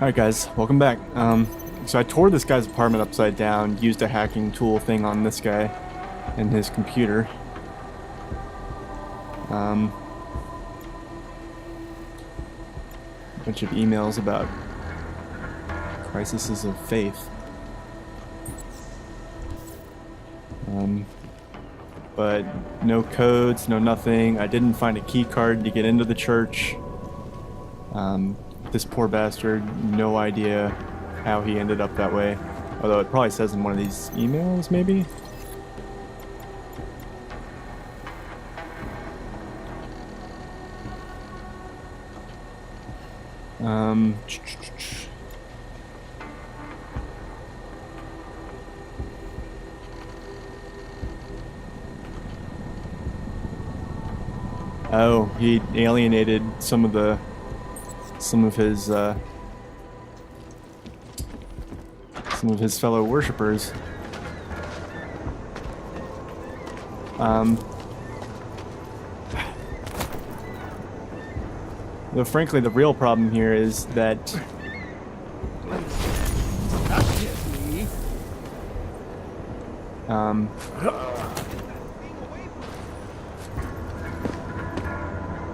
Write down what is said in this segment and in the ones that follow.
Alright guys, welcome back. So I tore this guy's apartment upside down, used a hacking tool thing on this guy and his computer. A bunch of emails about crises of faith. But no codes, no nothing. I didn't find a key card to get into the church. This poor bastard, no idea how he ended up that way. Although it probably says in one of these emails, maybe? Oh, he alienated some of his fellow worshippers. Though frankly, the real problem here is that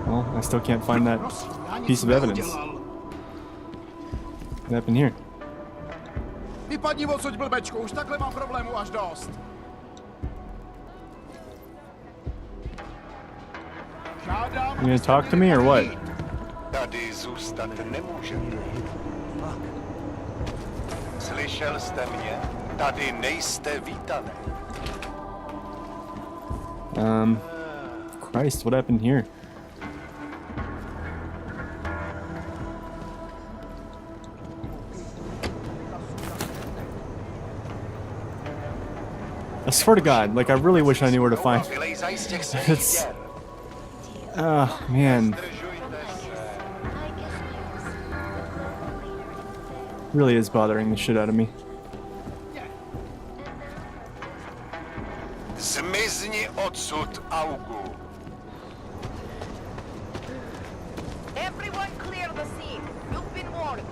well, I still can't find that piece of evidence. What happened here? Vypadni odsud, blbečku, už takhle mám problémů až dost. You gonna talk to me or what? Tady zůstat nemůžete. Slyšel jste mě? Tady nejste vítané. Christ, what happened here? I swear to God, like I really wish I knew where to find it's. Oh man, really is bothering the shit out of me. Zmizni odsud, Augu. Everyone clear the scene. You've been warned.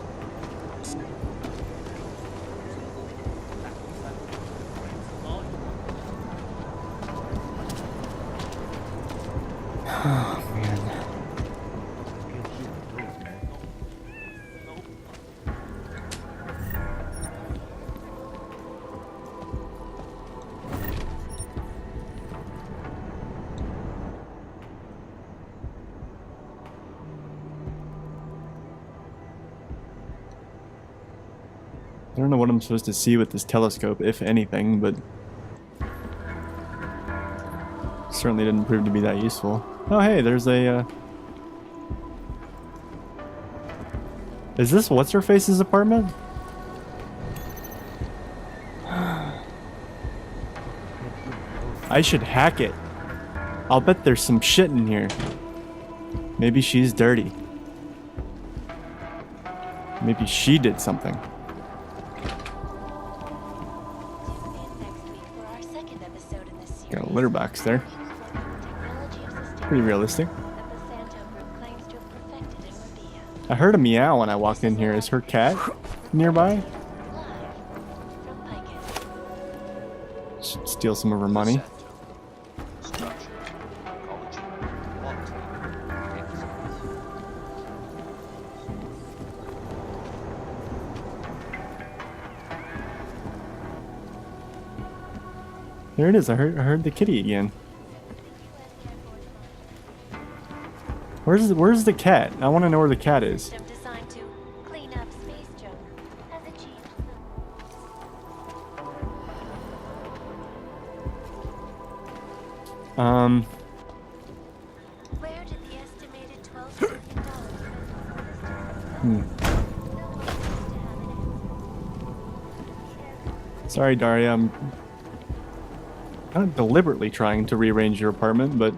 Oh man. I don't know what I'm supposed to see with this telescope, if anything, but certainly didn't prove to be that useful. Oh hey, there's a Is this what's-her-face's apartment? I should hack it. I'll bet there's some shit in here. Maybe she's dirty. Maybe she did something. Got a litter box there. Pretty realistic. I heard a meow when I walked in here. Is her cat nearby? Should steal some of her money. There it is. I heard the kitty again. Where's the cat? I want to know where the cat is. Where did the estimated $12 Sorry, Daria. I'm not deliberately trying to rearrange your apartment, but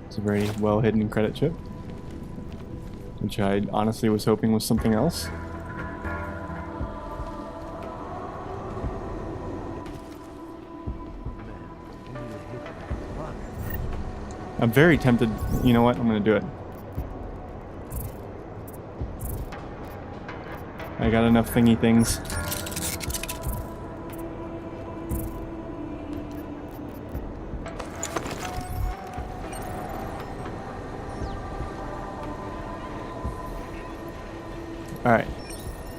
it's a very well hidden credit chip, which I honestly was hoping was something else. I'm very tempted. You know what? I'm gonna do it. I got enough thingy things. Alright.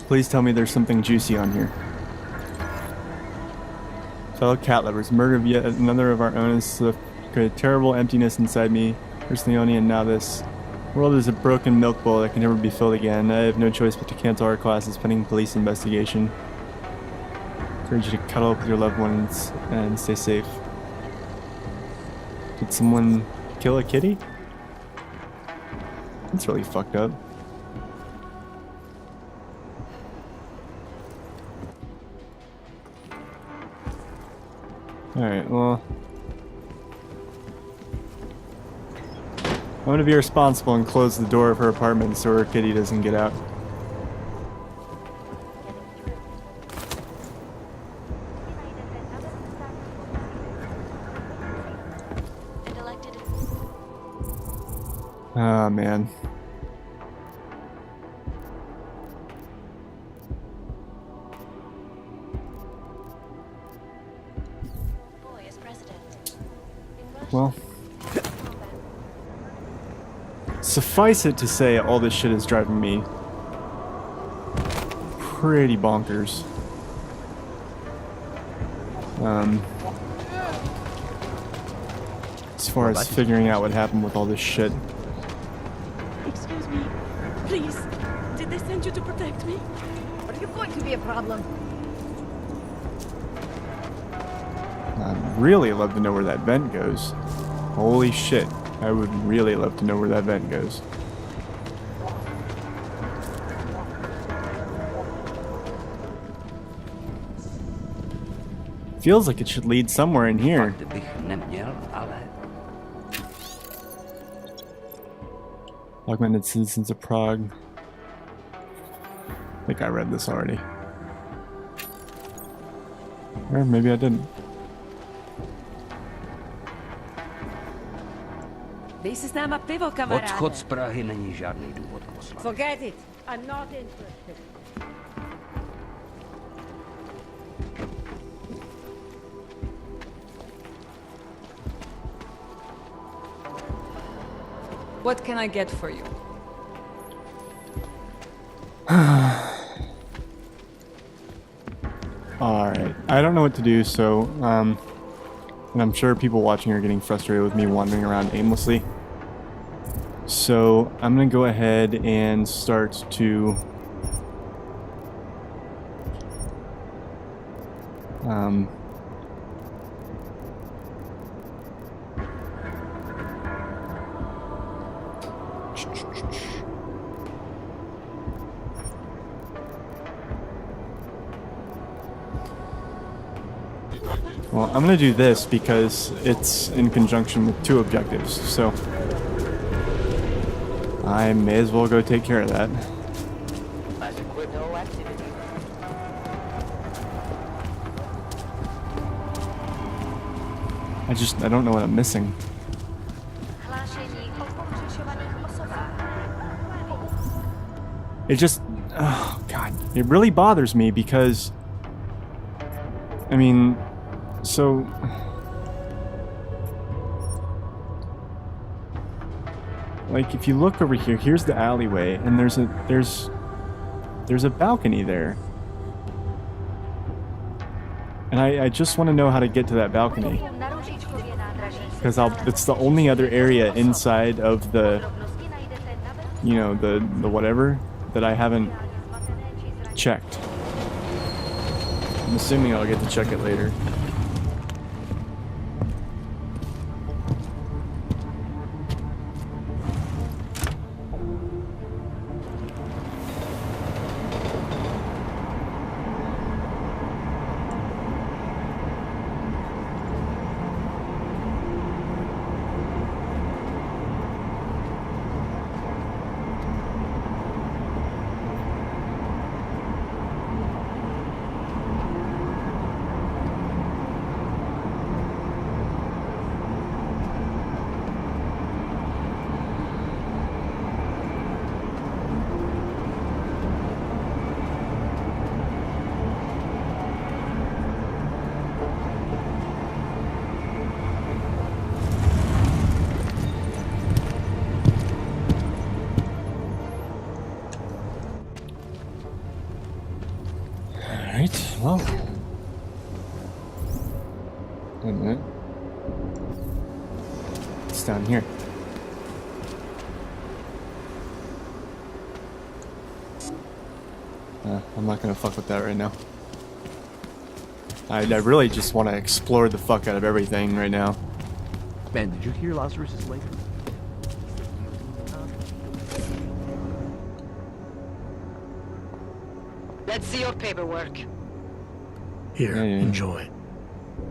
Please tell me there's something juicy on here. Fellow cat lovers, murder of yet another of our own has created terrible emptiness inside me. First Leone and now this. The world is a broken milk bowl that can never be filled again. I have no choice but to cancel our classes pending police investigation. I encourage you to cuddle up with your loved ones and stay safe. Did someone kill a kitty? That's really fucked up. Alright, well... I'm gonna be responsible and close the door of her apartment so her kitty doesn't get out. Ah, man. Well, suffice it to say, all this shit is driving me pretty bonkers. As far as figuring out what happened with all this shit. Excuse me. Please. Did they send you to protect me? Are you going to be a problem? I'd really love to know where that vent goes. Holy shit. I would really love to know where that vent goes. Feels like it should lead somewhere in here. Augmented Citizens of Prague. I think I read this already. Or maybe I didn't. Dej si s náma pivo, kamaráde. Odchod z Prahy není žádný důvod k oslavě. Forget it. I'm not interested. What can I get for you? Alright, I don't know what to do, so, and I'm sure people watching are getting frustrated with me wandering around aimlessly. So, I'm gonna go ahead and start to, well, I'm gonna do this because it's in conjunction with two objectives, so I may as well go take care of that. No activity. I don't know what I'm missing. Hlášení o pohřešovaných osobách. It just, oh god, it really bothers me because, I mean, so, like if you look over here, here's the alleyway, and there's a balcony there, and I just want to know how to get to that balcony Na Růžičkově nádraží se because it's the only other area inside of the, podrobnosti najdete na webu you know, the whatever that I haven't zmatené či zraněné. checked. I'm assuming I'll get to check it later. Oh. Wait a minute. It's down here. I'm not gonna fuck with that right now. I really just want to explore the fuck out of everything right now. Man, did you hear Lazarus is late? Let's see your paperwork. Here, Yeah. enjoy.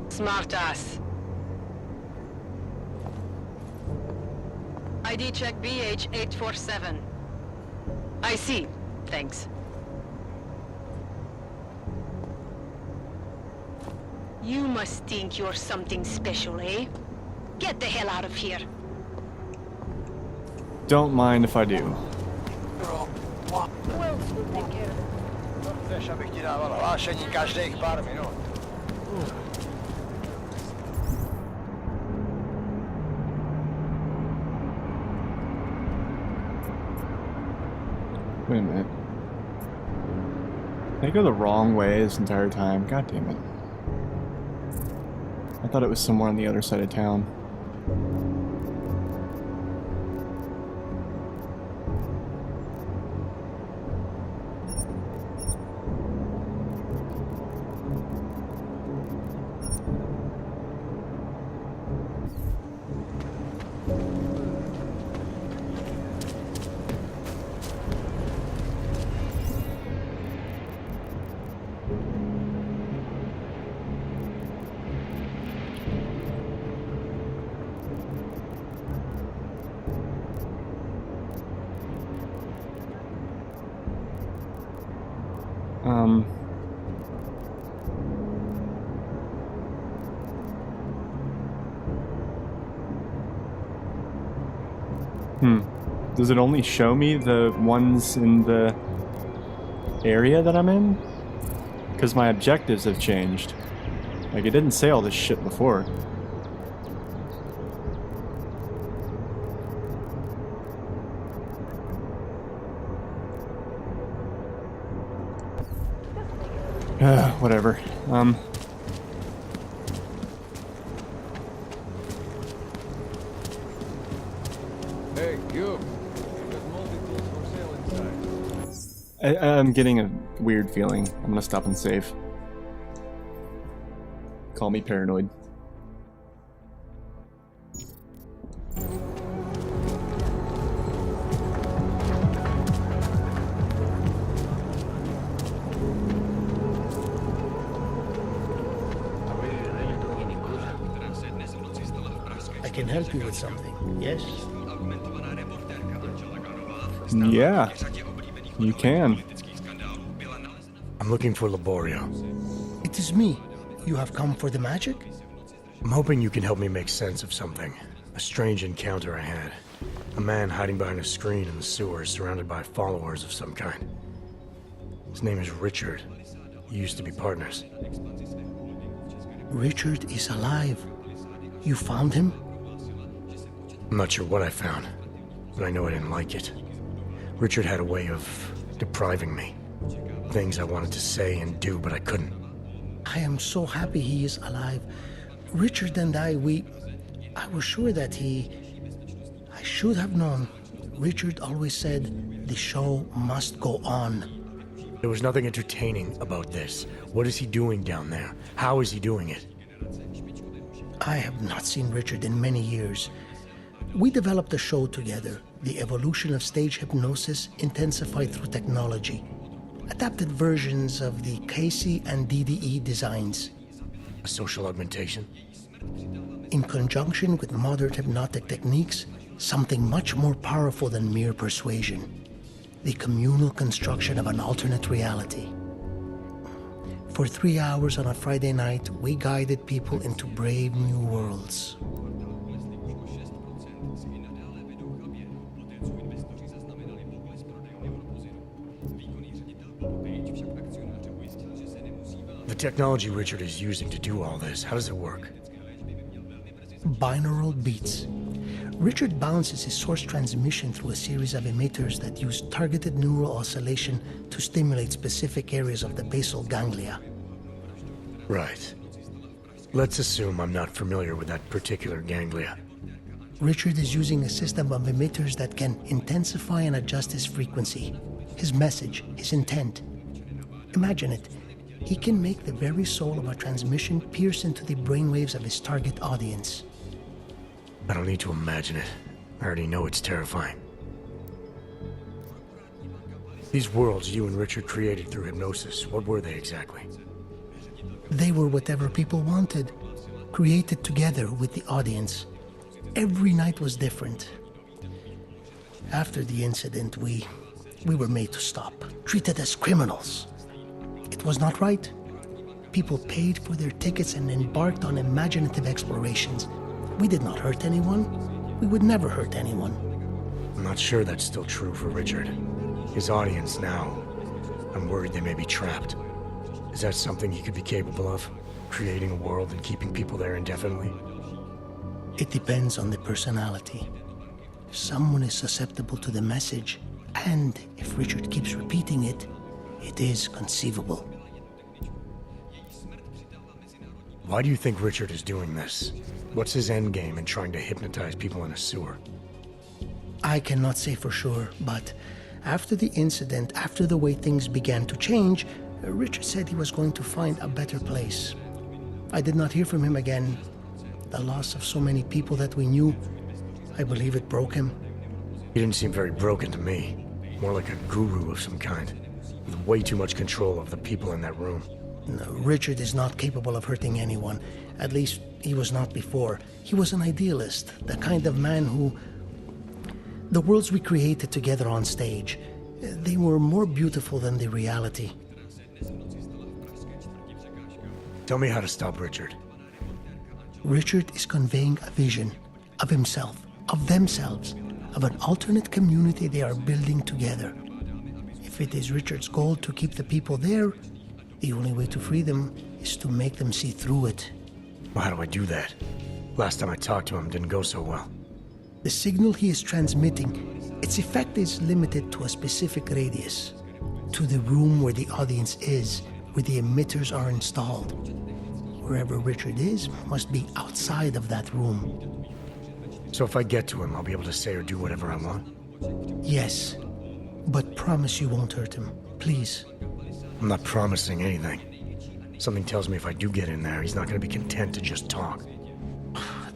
Smart ass. ID check BH847. I see. Thanks. You must think you're something special, eh? Get the hell out of here. Don't mind if I do. Chceš, abych ti dával hlášení každých pár minut. Wait a minute. Did I go the wrong way this entire time? God damn it. I thought it was somewhere on the other side of town. Does it only show me the ones in the area that I'm in? Because my objectives have changed. Like, it didn't say all this shit before. Whatever. Hey, you. There's multi-tools for sale inside. I'm getting a weird feeling. I'm gonna stop and save. Call me paranoid. I can help you with something, yes? Yeah, you can. I'm looking for Laborio. It is me. You have come for the magic? I'm hoping you can help me make sense of something. A strange encounter I had. A man hiding behind a screen in the sewers, surrounded by followers of some kind. His name is Richard. We used to be partners. Richard is alive. You found him? I'm not sure what I found, but I know I didn't like it. Richard had a way of depriving me. Things I wanted to say and do, but I couldn't. I am so happy he is alive. Richard and I was sure that I should have known. Richard always said, the show must go on. There was nothing entertaining about this. What is he doing down there? How is he doing it? I have not seen Richard in many years. We developed a show together, the evolution of stage hypnosis intensified through technology. Adapted versions of the Casey and DDE designs. A social augmentation? In conjunction with modern hypnotic techniques, something much more powerful than mere persuasion. The communal construction of an alternate reality. For 3 hours on a Friday night, we guided people into brave new worlds. The technology Richard is using to do all this, how does it work? Binaural beats. Richard bounces his source transmission through a series of emitters that use targeted neural oscillation to stimulate specific areas of the basal ganglia. Right. Let's assume I'm not familiar with that particular ganglia. Richard is using a system of emitters that can intensify and adjust his frequency, his message, his intent. Imagine it. He can make the very soul of a transmission pierce into the brainwaves of his target audience. I don't need to imagine it. I already know it's terrifying. These worlds you and Richard created through hypnosis, what were they exactly? They were whatever people wanted, created together with the audience. Every night was different. After the incident, we were made to stop, treated as criminals. It was not right. People paid for their tickets and embarked on imaginative explorations. We did not hurt anyone. We would never hurt anyone. I'm not sure that's still true for Richard. His audience now, I'm worried they may be trapped. Is that something he could be capable of? Creating a world and keeping people there indefinitely? It depends on the personality. If someone is susceptible to the message, and if Richard keeps repeating it, it is conceivable. Why do you think Richard is doing this? What's his endgame in trying to hypnotize people in a sewer? I cannot say for sure, but after the incident, after the way things began to change, Richard said he was going to find a better place. I did not hear from him again. The loss of so many people that we knew, I believe it broke him. He didn't seem very broken to me. More like a guru of some kind, with way too much control of the people in that room. No, Richard is not capable of hurting anyone. At least, he was not before. He was an idealist, the kind of man who... The worlds we created together on stage, they were more beautiful than the reality. Tell me how to stop Richard. Richard is conveying a vision of himself, of themselves, of an alternate community they are building together. If it is Richard's goal to keep the people there, the only way to free them is to make them see through it. Well, how do I do that? Last time I talked to him didn't go so well. The signal he is transmitting, its effect is limited to a specific radius, to the room where the audience is, where the emitters are installed. Wherever Richard is must be outside of that room. So if I get to him, I'll be able to say or do whatever I want? Yes, but promise you won't hurt him, please. I'm not promising anything. Something tells me if I do get in there, he's not going to be content to just talk.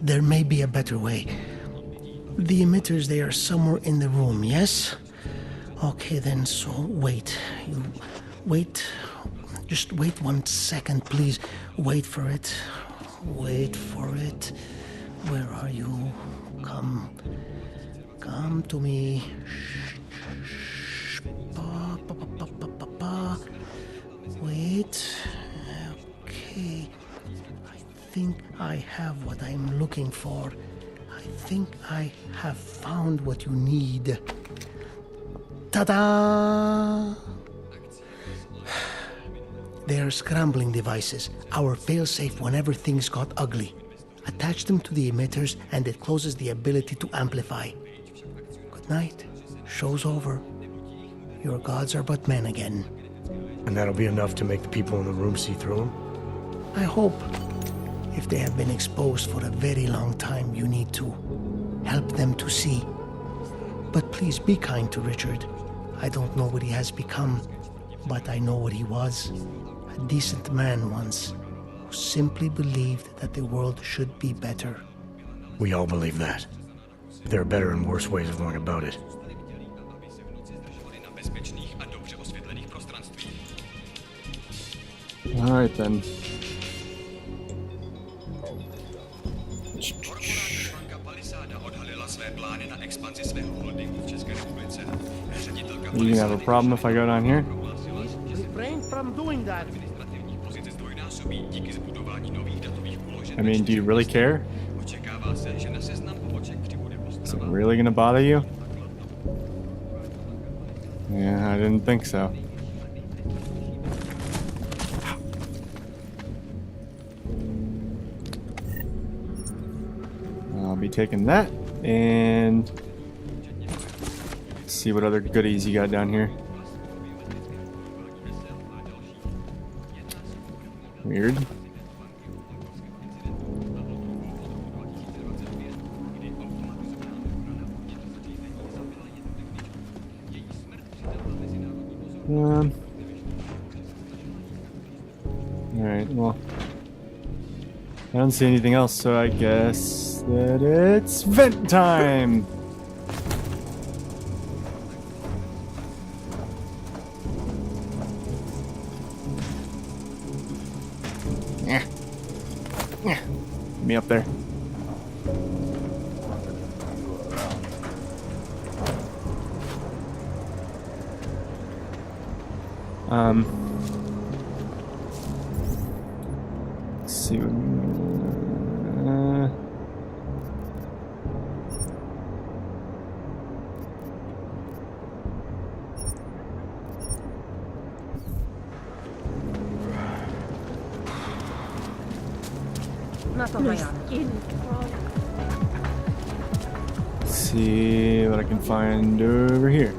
There may be a better way. The emitters, they are somewhere in the room, yes? Okay then, so wait. You wait. Just wait 1 second, please. Wait for it. Wait for it. Where are you? Come. Come to me. Shh. Pa, pa, pa, pa, pa, pa, pa. Wait. Okay. I think I have what I'm looking for. I think I have found what you need. Ta-da! They are scrambling devices, our failsafe whenever things got ugly. Attach them to the emitters and it closes the ability to amplify. Good night. Show's over. Your gods are but men again. And that'll be enough to make the people in the room see through him? I hope. If they have been exposed for a very long time, you need to help them to see. But please be kind to Richard. I don't know what he has become, but I know what he was. A decent man once, who simply believed that the world should be better. We all believe that. There are better and worse ways of going about it. Alright then. You gonna have a problem if I go down here? Refrain from doing that. I mean, do you really care? Is it really gonna bother you? Yeah, I didn't think so. I'll be taking that and see what other goodies you got down here. Weird. Alright, well. I don't see anything else, so I guess that it's vent time! Yeah. Yeah. Get me up there. Let's see. Let's see what I can find over here.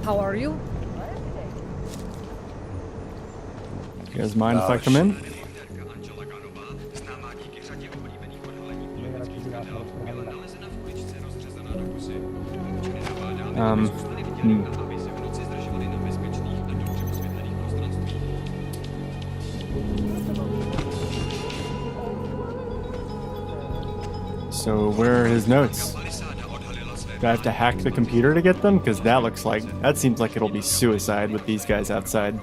How are you? You guys mind if I come in? Hmm. So where are his notes? Do I have to hack the computer to get them? Because that seems like it'll be suicide with these guys outside.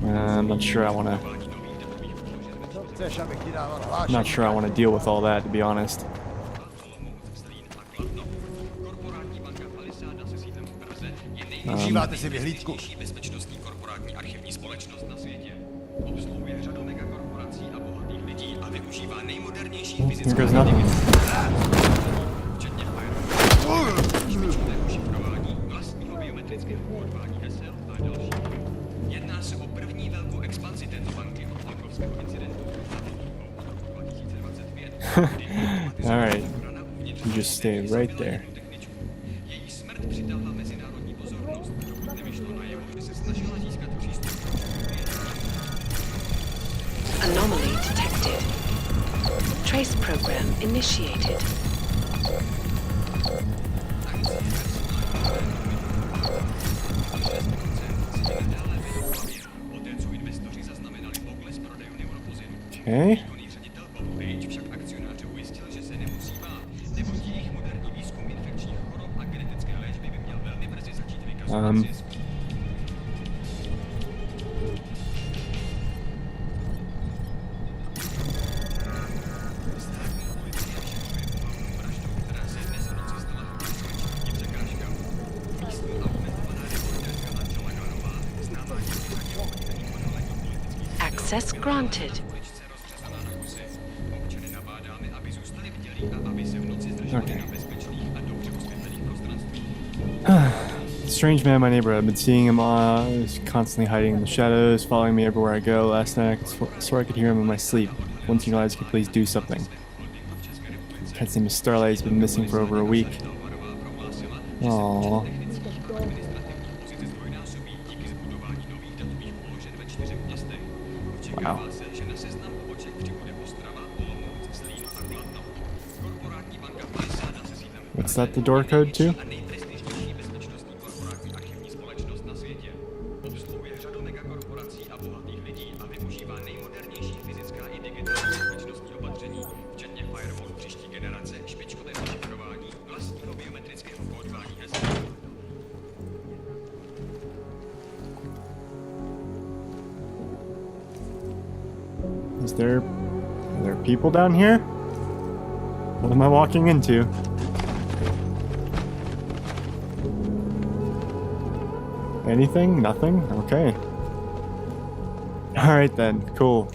I'm not sure I want to. Not sure I want to deal with all that, to be honest. Užíváte si vyhlídku. Here goes nothing. Alright. You just stay right there. Anomaly detected. Trace program initiated. Okay. Access granted. Okay. Strange man in my neighborhood. I've been seeing him he's constantly hiding in the shadows, following me everywhere I go. Last night I swore I could hear him in my sleep. Once you guys could please do something. Cat's name is Starlight. He's been missing for over a week. Aww. Wow. What's that the door code to? Are there people down here? What am I walking into? Anything? Nothing? Okay. Alright then, cool.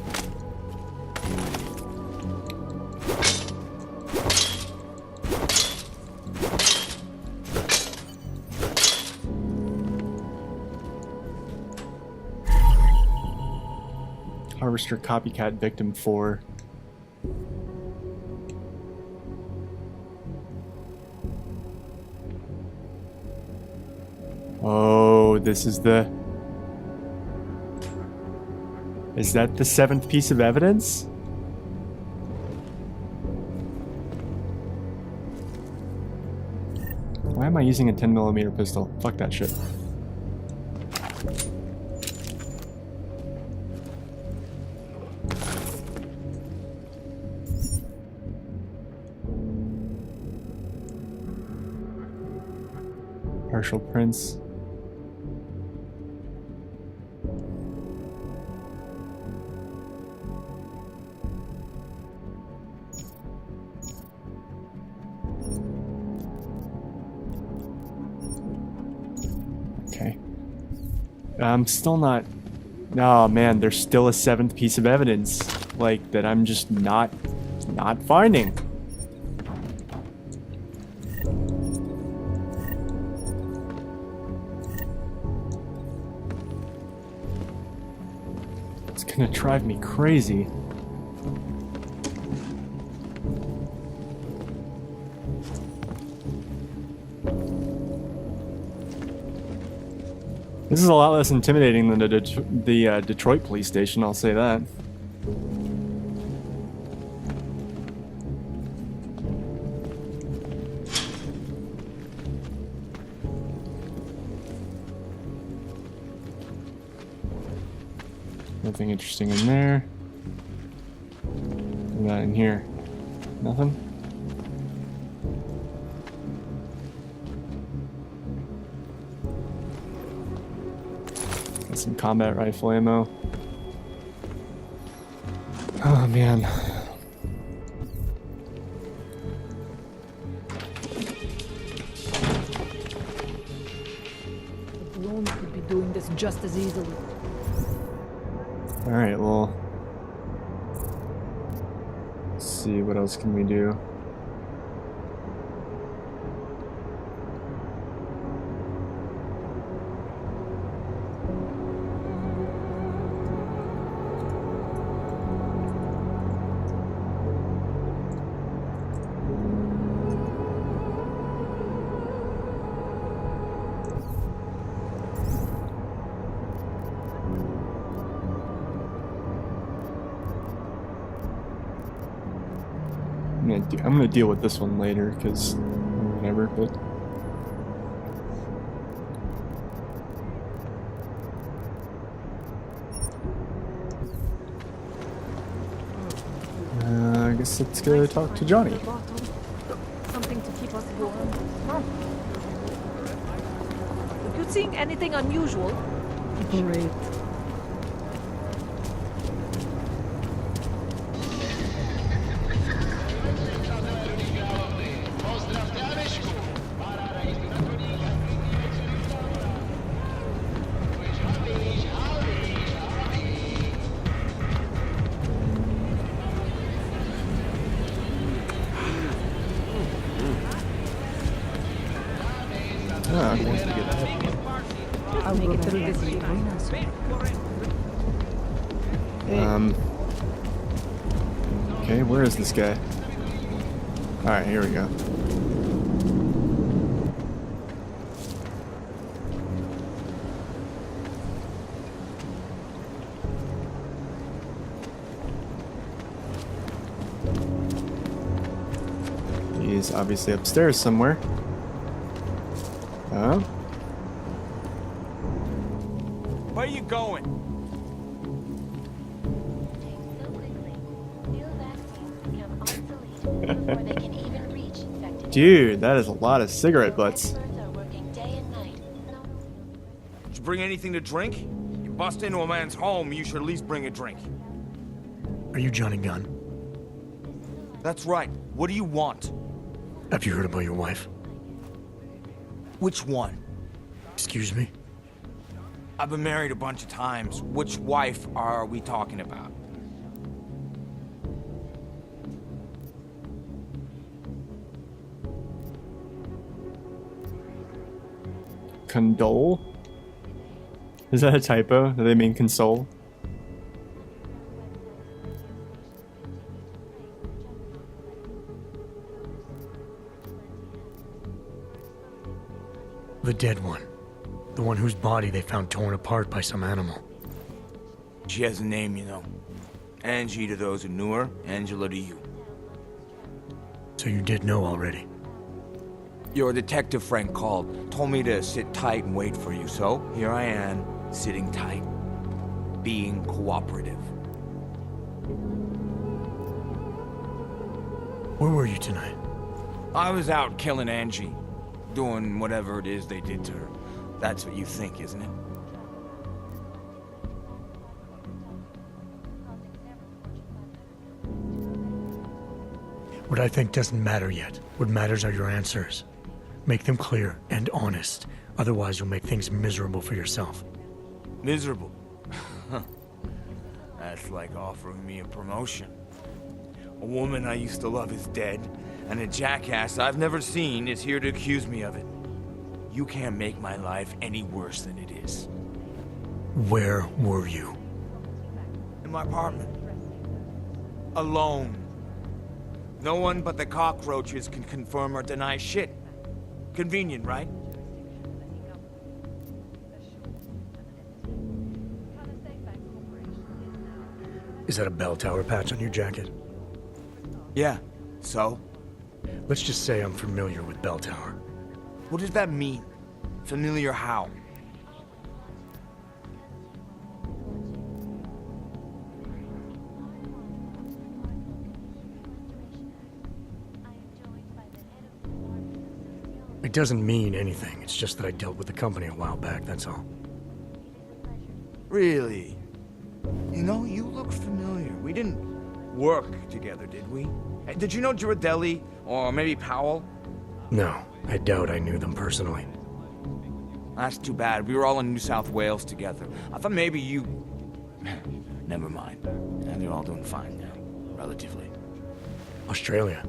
Harvester Copycat Victim 4. Oh, this is the... Is that the 7th piece of evidence? Why am I using a 10mm pistol? Fuck that shit. Partial prints. Okay. I'm still not... Oh man, there's still a 7th piece of evidence. Like, that I'm just not finding. It's gonna drive me crazy. This is a lot less intimidating than the Detroit police station, I'll say that. Nothing interesting in there. Not in here. Nothing? Got some combat rifle ammo. Oh man. The drones could be doing this just as easily. Alright, well... Let's see, what else can we do? I'm gonna deal with this one later, because whatever, but... I guess let's go talk to Johnny. Something to keep us warm. You seeing anything unusual? Great. I'll make it through this time. Okay, where is this guy? Alright, here we go. He's obviously upstairs somewhere. Oh? Where are you going? Dude, that is a lot of cigarette butts. Did you bring anything to drink? You bust into a man's home, you should at least bring a drink. Are you Johnny Gunn? That's right. What do you want? Have you heard about your wife? Which one? Excuse me? I've been married a bunch of times. Which wife are we talking about? Condole? Is that a typo? Do they mean console? The dead one. The one whose body they found torn apart by some animal. She has a name, you know. Angie to those who knew her, Angela to you. So you did know already. Your detective friend called, told me to sit tight and wait for you, so here I am, sitting tight, being cooperative. Where were you tonight? I was out killing Angie, doing whatever it is they did to her. That's what you think, isn't it? What I think doesn't matter yet. What matters are your answers. Make them clear and honest. Otherwise, you'll make things miserable for yourself. Miserable? That's like offering me a promotion. A woman I used to love is dead, and a jackass I've never seen is here to accuse me of it. You can't make my life any worse than it is. Where were you? In my apartment. Alone. No one but the cockroaches can confirm or deny shit. Convenient, right? Is that a bell tower patch on your jacket? Yeah. So? Let's just say I'm familiar with bell tower. What does that mean? Familiar how? It doesn't mean anything. It's just that I dealt with the company a while back, that's all. Really? You know, you look familiar. We didn't work together, did we? Did you know Girardelli? Or maybe Powell? No, I doubt I knew them personally. That's too bad. We were all in New South Wales together. I thought maybe you... Never mind. And they're all doing fine now. Relatively. Australia?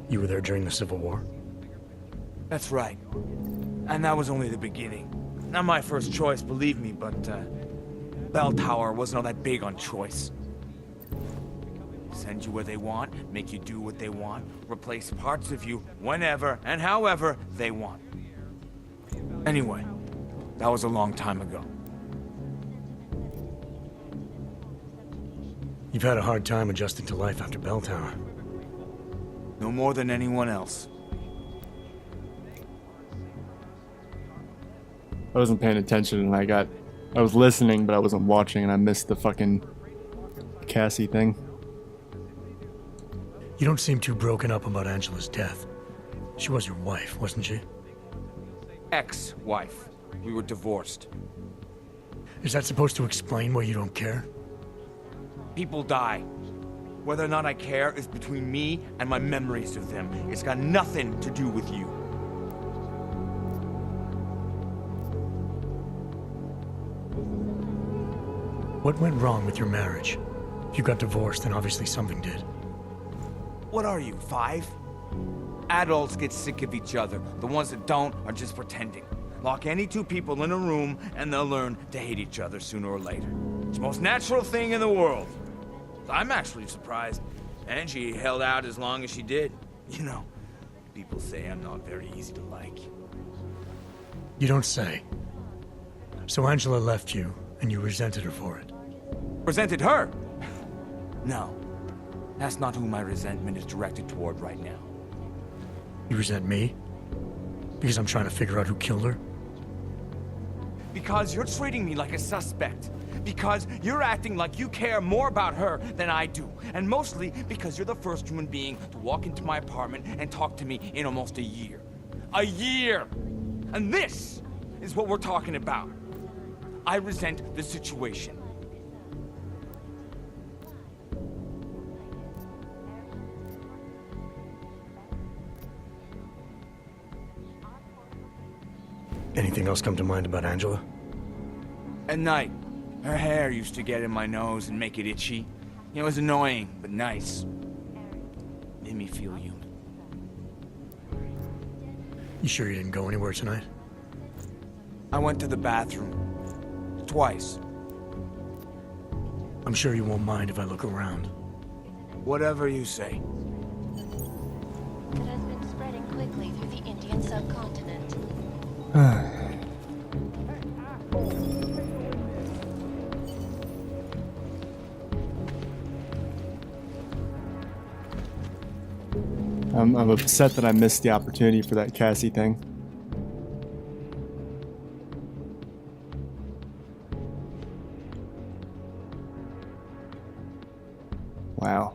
You were there during the Civil War? That's right. And that was only the beginning. Not my first choice, believe me, but, Bell Tower wasn't all that big on choice. Send you where they want, make you do what they want, replace parts of you whenever and however they want. Anyway, that was a long time ago. You've had a hard time adjusting to life after Bell Tower. No more than anyone else. I wasn't paying attention and I was listening, but I wasn't watching, and I missed the fucking Cassie thing. You don't seem too broken up about Angela's death. She was your wife, wasn't she? Ex-wife. We were divorced. Is that supposed to explain why you don't care? People die. Whether or not I care is between me and my memories of them. It's got nothing to do with you. What went wrong with your marriage? If you got divorced, then obviously something did. What are you, 5? Adults get sick of each other. The ones that don't are just pretending. Lock any two people in a room and they'll learn to hate each other sooner or later. It's the most natural thing in the world. I'm actually surprised Angie held out as long as she did. You know, people say I'm not very easy to like. You don't say. So Angela left you, and you resented her for it. Resented her? No. That's not who my resentment is directed toward right now. You resent me? Because I'm trying to figure out who killed her? Because you're treating me like a suspect. Because you're acting like you care more about her than I do. And mostly because you're the first human being to walk into my apartment and talk to me in almost a year. A year! And this is what we're talking about. I resent the situation. Anything else come to mind about Angela? At night, her hair used to get in my nose and make it itchy. It was annoying, but nice. Made me feel human. You sure you didn't go anywhere tonight? I went to the bathroom. Twice. I'm sure you won't mind if I look around. Whatever you say. It has been spreading quickly through the Indian subcontinent. I'm upset that I missed the opportunity for that Cassie thing. Wow.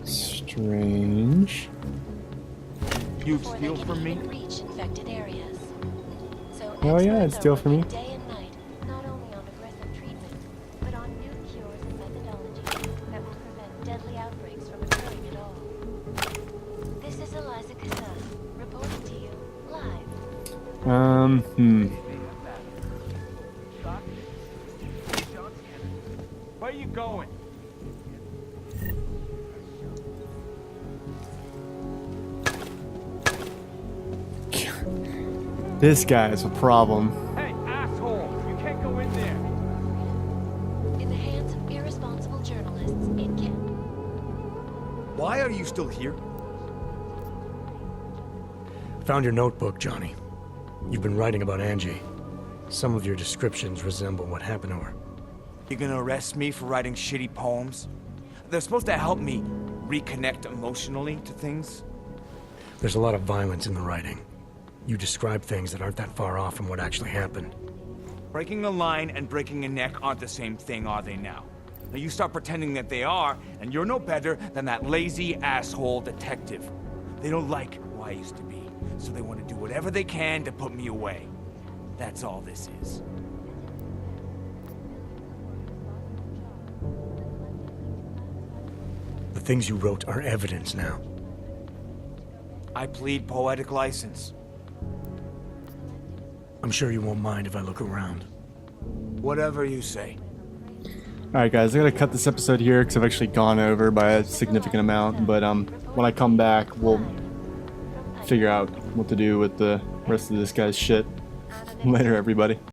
Strange. You steal from me? Reach infected areas. So Oh yeah, it's steal from me. day and night, not only on aggressive treatment, but on new cures and methodologies that will prevent deadly outbreaks from occurring at all. This is Eliza Cassan, reporting to you live. Where you going? This guy is a problem. Hey, asshole! You can't go in there! In the hands of irresponsible journalists, it can. Why are you still here? Found your notebook, Johnny. You've been writing about Angie. Some of your descriptions resemble what happened to her. You gonna arrest me for writing shitty poems? They're supposed to help me reconnect emotionally to things. There's a lot of violence in the writing. You describe things that aren't that far off from what actually happened. Breaking a line and breaking a neck aren't the same thing, are they now? Now you start pretending that they are, and you're no better than that lazy asshole detective. They don't like who I used to be, so they want to do whatever they can to put me away. That's all this is. The things you wrote are evidence now. I plead poetic license. I'm sure you won't mind if I look around. Whatever you say. Alright guys, I gotta cut this episode here because I've actually gone over by a significant amount, but when I come back we'll figure out what to do with the rest of this guy's shit. Later everybody.